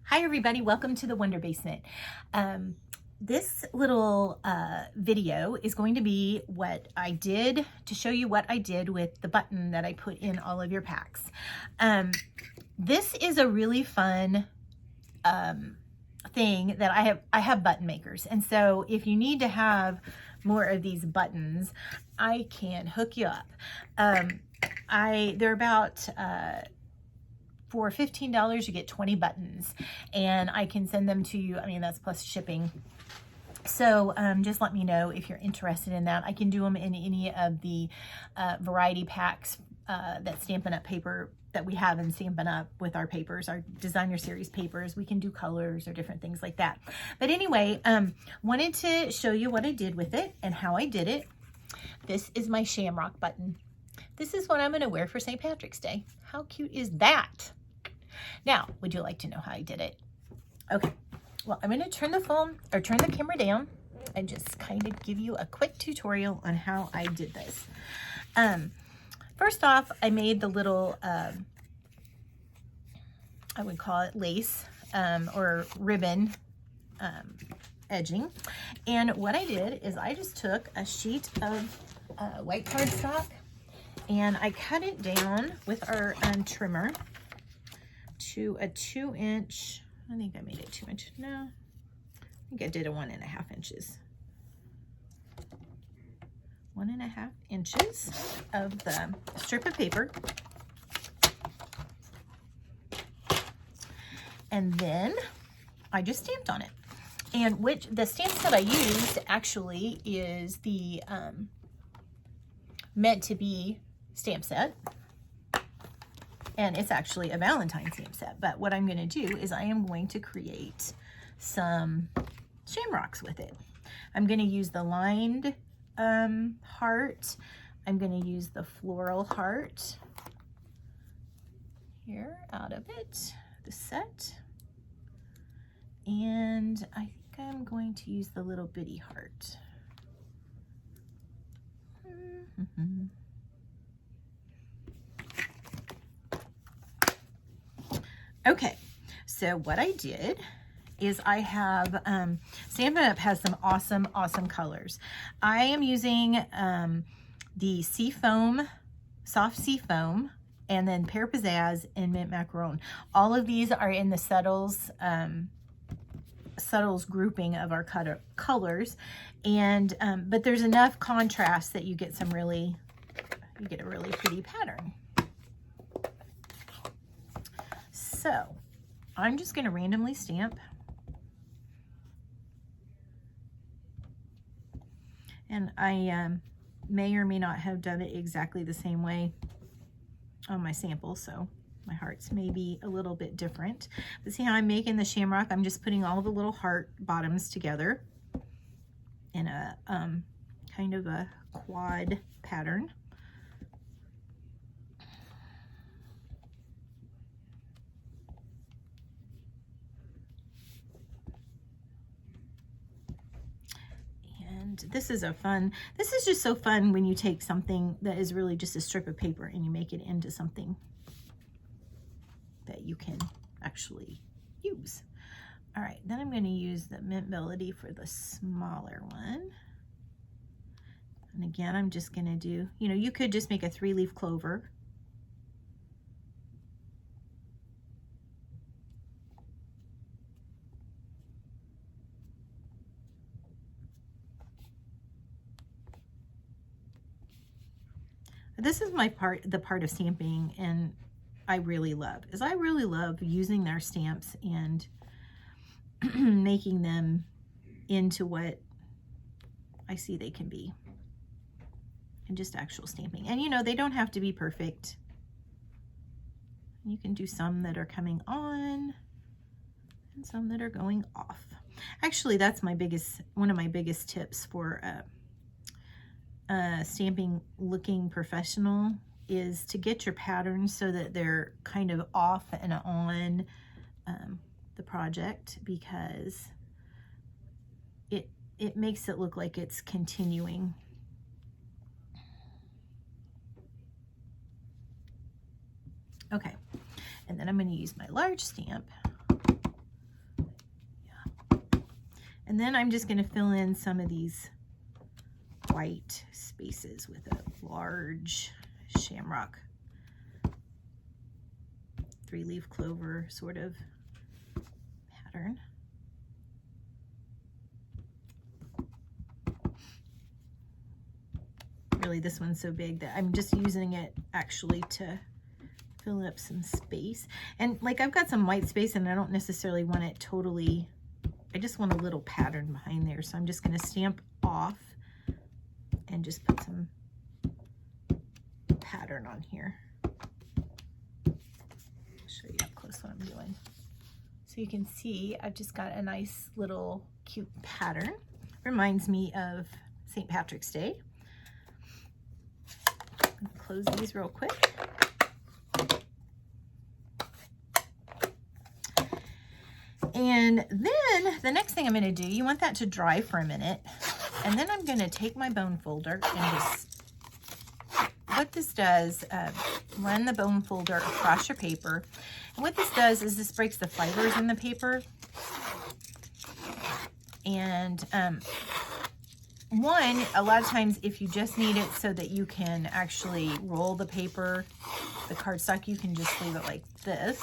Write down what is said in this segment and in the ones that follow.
Hi everybody, welcome to the Wonder Basement. This little video is going to be what I did to show you what I did with the button that I put in all of your packs. This is a really fun thing that I have button makers, and so if you need to have more of these buttons, I can hook you up. They're about for $15 you get 20 buttons, and I can send them to you. I mean, that's plus shipping. So just let me know if you're interested in that. I can do them in any of the variety packs that Stampin' Up paper that we have in Stampin' Up with our papers, our designer series papers. We can do colors or different things like that. But anyway, wanted to show you what I did with it and how I did it. This is my shamrock button. This is what I'm going to wear for St. Patrick's Day. How cute is that? Now, would you like to know how I did it? Okay, well, I'm going to turn the camera down and just kind of give you a quick tutorial on how I did this. First off, I made the little, I would call it lace or ribbon edging. And what I did is I just took a sheet of white cardstock and I cut it down with our trimmer to a 2-inch. I think I made it 2 inch. No, I think I did a 1.5 inches. 1.5 inches of the strip of paper. And then I just stamped on it. And the stamps that I used actually is the meant to be stamp set. And it's actually a Valentine's stamp set. But what I'm going to do is I am going to create some shamrocks with it. I'm going to use the lined heart. I'm going to use the floral heart here out of it, the set. And I think I'm going to use the little bitty heart. Okay, so what I did is I have, Stampin' Up has some awesome colors. I am using the sea foam, soft sea foam, and then Pear Pizzazz and Mint Macaron. All of these are in the subtles grouping of our colors, and but there's enough contrast that you get a really pretty pattern. So I'm just going to randomly stamp, and I may or may not have done it exactly the same way on my sample, so my hearts may be a little bit different. But see how I'm making the shamrock? I'm just putting all the little heart bottoms together in a kind of a quad pattern. This is just so fun when you take something that is really just a strip of paper and you make it into something that you can actually use. All right, then I'm going to use the Mint Melody for the smaller one. And again, I'm just going to do, you could just make a 3-leaf clover. This is the part of stamping, and I really love using their stamps and making them into what I see they can be, and just actual stamping. And they don't have to be perfect. You can do some that are coming on and some that are going off. Actually, that's one of my biggest tips for stamping looking professional is to get your patterns so that they're kind of off and on the project, because it makes it look like it's continuing. Okay, and then I'm going to use my large stamp And then I'm just going to fill in some of these white spaces with a large shamrock 3-leaf clover sort of pattern. Really, this one's so big that I'm just using it actually to fill up some space. And like, I've got some white space and I don't necessarily want it totally, I just want a little pattern behind there. So I'm just going to stamp off and just put some pattern on here. I'll show you up close what I'm doing. So you can see I've just got a nice little cute pattern. Reminds me of St. Patrick's Day. I'm gonna close these real quick. And then the next thing I'm going to do, you want that to dry for a minute. And then I'm going to take my bone folder and just, what this does, run the bone folder across your paper. And what this does is this breaks the fibers in the paper. And one, a lot of times if you just need it so that you can actually roll the paper, the cardstock, you can just leave it like this.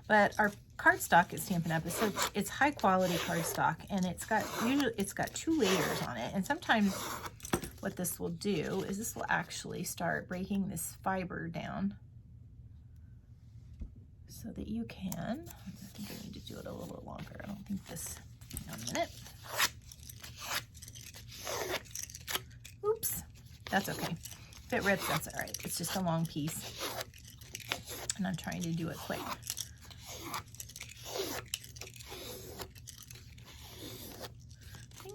But our cardstock at Stampin' Up! It's high quality cardstock, and usually it's got 2 layers on it. And sometimes what this will do is this will actually start breaking this fiber down so that you can, I think I need to do it a little bit longer. I don't think this, hang on a minute. Oops, that's okay. If it rips, that's all right. It's just a long piece, and I'm trying to do it quick.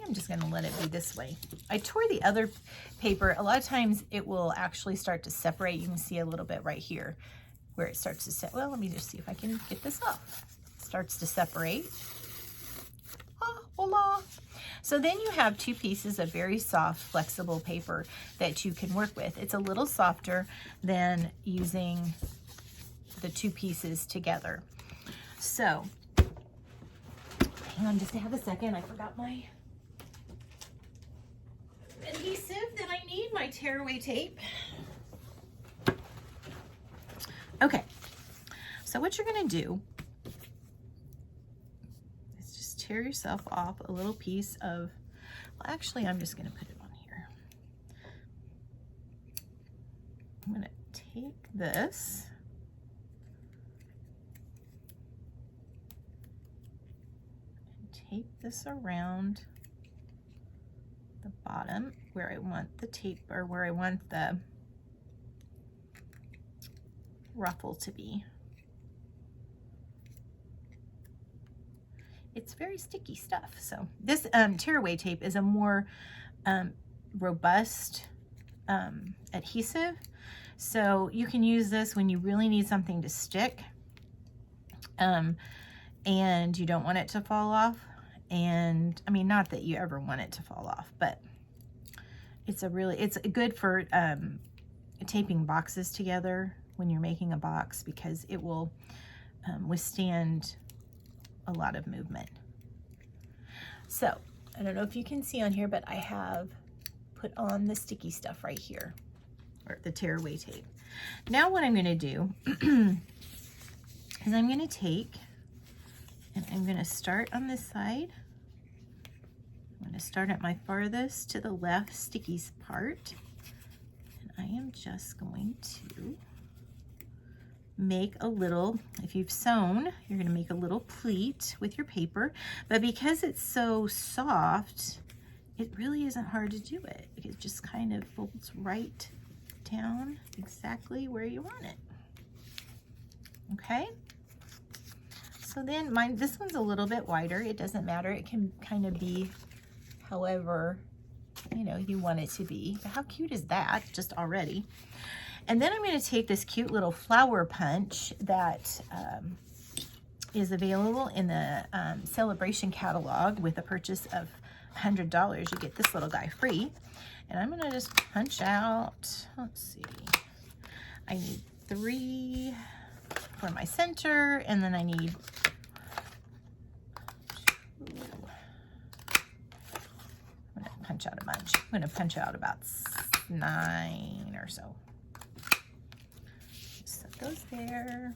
I'm just going to let it be this way. I tore the other paper. A lot of times it will actually start to separate. You can see a little bit right here where it starts to set. Well, let me just see if I can get this off. It starts to separate. Ah, voila. So then you have 2 pieces of very soft, flexible paper that you can work with. It's a little softer than using the 2 pieces together. So, hang on just to have a second. I forgot my adhesive that I need, my tearaway tape. Okay, so what you're going to do is just tear yourself off a little piece of, well, actually I'm just going to put it on here. I'm going to take this and tape this around the bottom where I want the tape, or where I want the ruffle to be. It's very sticky stuff. So this tearaway tape is a more robust adhesive. So you can use this when you really need something to stick and you don't want it to fall off. And I mean, not that you ever want it to fall off, but it's good for taping boxes together when you're making a box, because it will withstand a lot of movement. So I don't know if you can see on here, but I have put on the sticky stuff right here, or the tearaway tape. Now what I'm going to do is I'm going to take, and I'm going to start on this side. I'm going to start at my farthest to the left sticky part, and I am just going to make a little, if you've sewn, you're going to make a little pleat with your paper, but because it's so soft, it really isn't hard to do it. It just kind of folds right down exactly where you want it. Okay? So then this one's a little bit wider. It doesn't matter. It can kind of be however, you want it to be. How cute is that just already? And then I'm going to take this cute little flower punch that is available in the Celebration catalog. With a purchase of $100, you get this little guy free. And I'm going to just punch out, let's see, I need 3 for my center, and then I need I'm going to punch out about 9 or so. Just set those there.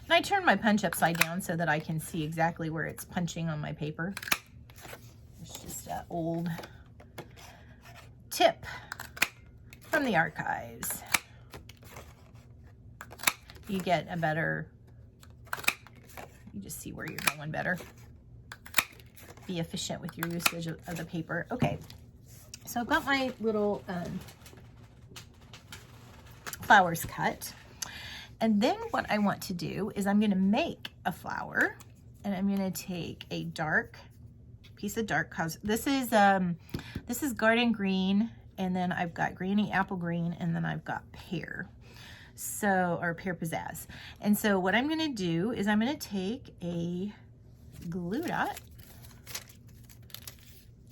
And I turn my punch upside down so that I can see exactly where it's punching on my paper. It's just an old tip from the archives. You get a better, you just see where you're going better. Be efficient with your usage of the paper. Okay, so I've got my little flowers cut. And then what I want to do is I'm going to make a flower, and I'm going to take a dark piece of dark color. This is garden green, and then I've got granny apple green, and then I've got pear. So, or pear pizzazz. And so what I'm going to do is I'm going to take a glue dot,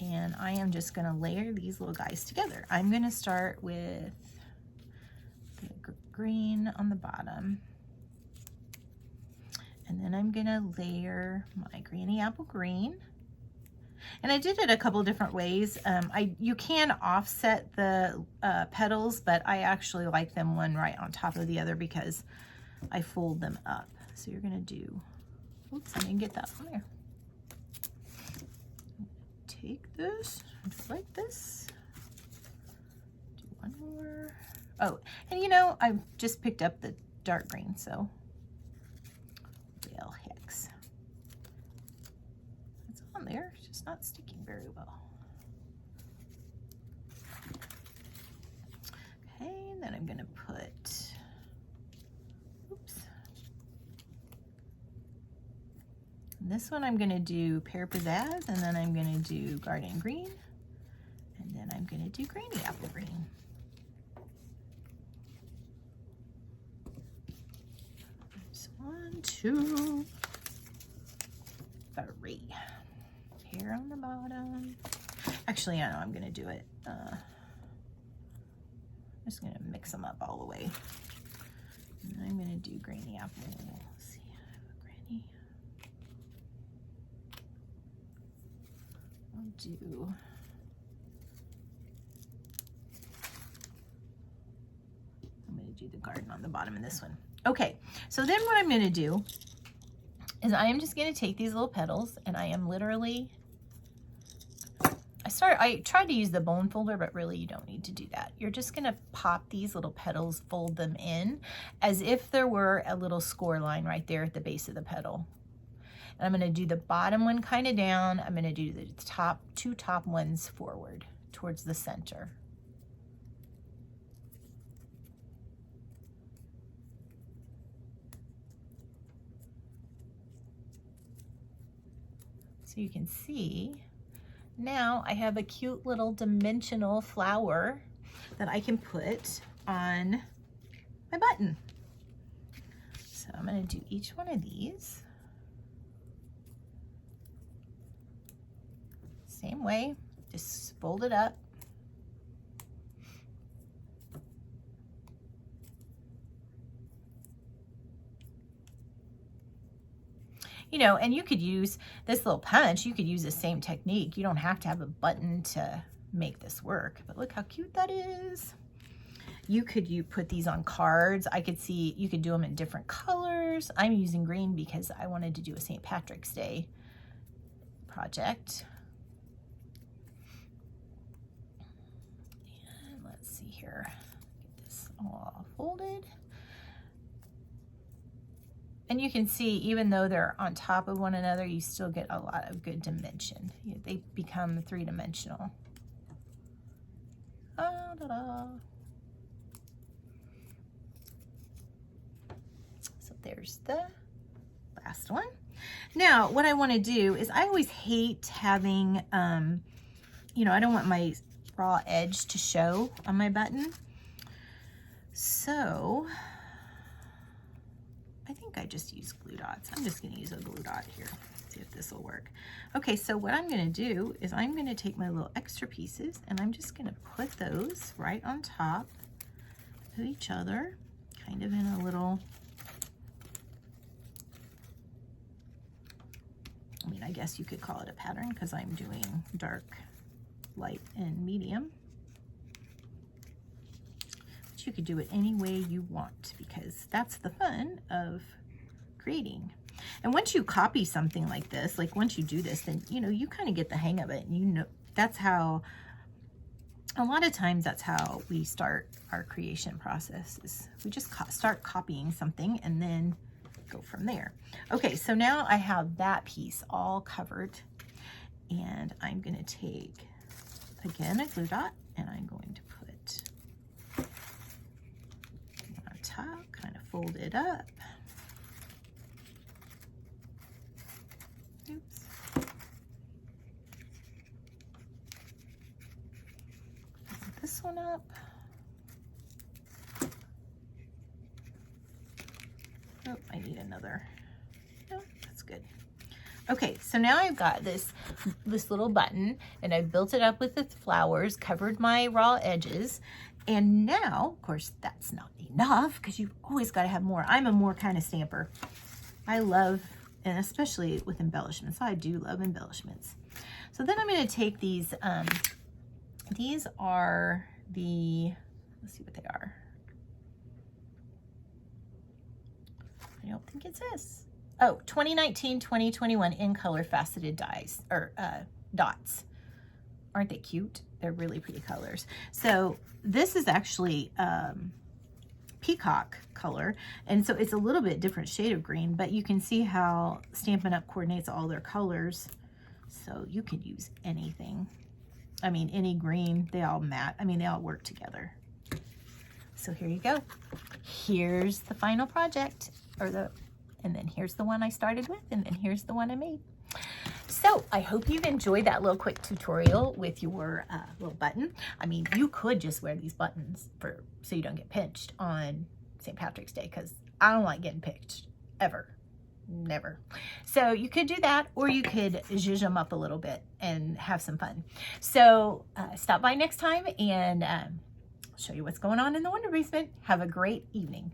and I am just going to layer these little guys together. I'm going to start with green on the bottom, and then I'm gonna layer my granny apple green, and I did it a couple different ways. You can offset the petals, but I actually like them one right on top of the other because I fold them up. So you're gonna do, oops, I didn't get that on there. Take this like this, do one more. Oh, and you know, I've just picked up the dark green, so well, hex. It's on there, it's just not sticking very well. Okay, and then I'm gonna put, oops. And this one I'm gonna do pear pizzazz, and then I'm gonna do garden green, and then I'm gonna do granny apple green. One, two, 3. Here on the bottom. Actually, I know I'm gonna do it. I'm just gonna mix them up all the way. And I'm gonna do granny apple. Let's see, granny. I'll do. I'm gonna do the garden on the bottom of this one. Okay, so then what I'm going to do is I am just going to take these little petals, and I am literally, I tried to use the bone folder, but really you don't need to do that. You're just going to pop these little petals, fold them in as if there were a little score line right there at the base of the petal. And I'm going to do the bottom one kind of down. I'm going to do the two top ones forward towards the center. So you can see now I have a cute little dimensional flower that I can put on my button. So I'm going to do each one of these. Same way, just fold it up. You know, and you could use this little punch, you could use the same technique. You don't have to have a button to make this work, but look how cute that is. You put these on cards. I could see, you could do them in different colors. I'm using green because I wanted to do a St. Patrick's Day project. And let's see here, get this all folded. And you can see, even though they're on top of one another, you still get a lot of good dimension. They become three-dimensional. Ah, da-da. So there's the last one. Now, what I want to do is, I always hate having, you know, I don't want my raw edge to show on my button. So I think I just use glue dots. I'm just going to use a glue dot here. See if this will work. Okay, so what I'm gonna do is I'm gonna take my little extra pieces and I'm just gonna put those right on top of each other, kind of in a little, I mean, I guess you could call it a pattern because I'm doing dark, light, and medium. But you could do it any way you want because that's the fun of creating. And once you copy something like this, like once you do this, then, you know, you kind of get the hang of it. And you know, that's how, a lot of times that's how we start our creation process, is we just start copying something and then go from there. Okay, so now I have that piece all covered, and I'm going to take, again, a glue dot, and I'm going to put on top, kind of fold it up. Oops. Fold this one up. Oh, I need another. No, that's good. Okay, so now I've got this little button, and I've built it up with the flowers, covered my raw edges, and now, of course, that's not enough because you've always got to have more. I'm a more kind of stamper. I love, and especially with embellishments, I do love embellishments. So then I'm going to take these are the, let's see what they are. I don't think it says. Oh, 2019-2021 in color faceted dies, or dots. Aren't they cute? They're really pretty colors. So this is actually peacock color, and so it's a little bit different shade of green, but you can see how Stampin' Up! Coordinates all their colors. So you could use anything. I mean, any green, they all match. I mean, they all work together. So here you go. Here's the final project, and then here's the one I started with, and then here's the one I made. So I hope you've enjoyed that little quick tutorial with your little button. I mean, you could just wear these buttons so you don't get pinched on St. Patrick's Day, because I don't like getting pinched, ever, never. So you could do that, or you could zhuzh them up a little bit and have some fun. So stop by next time and show you what's going on in the Wonder Basement. Have a great evening.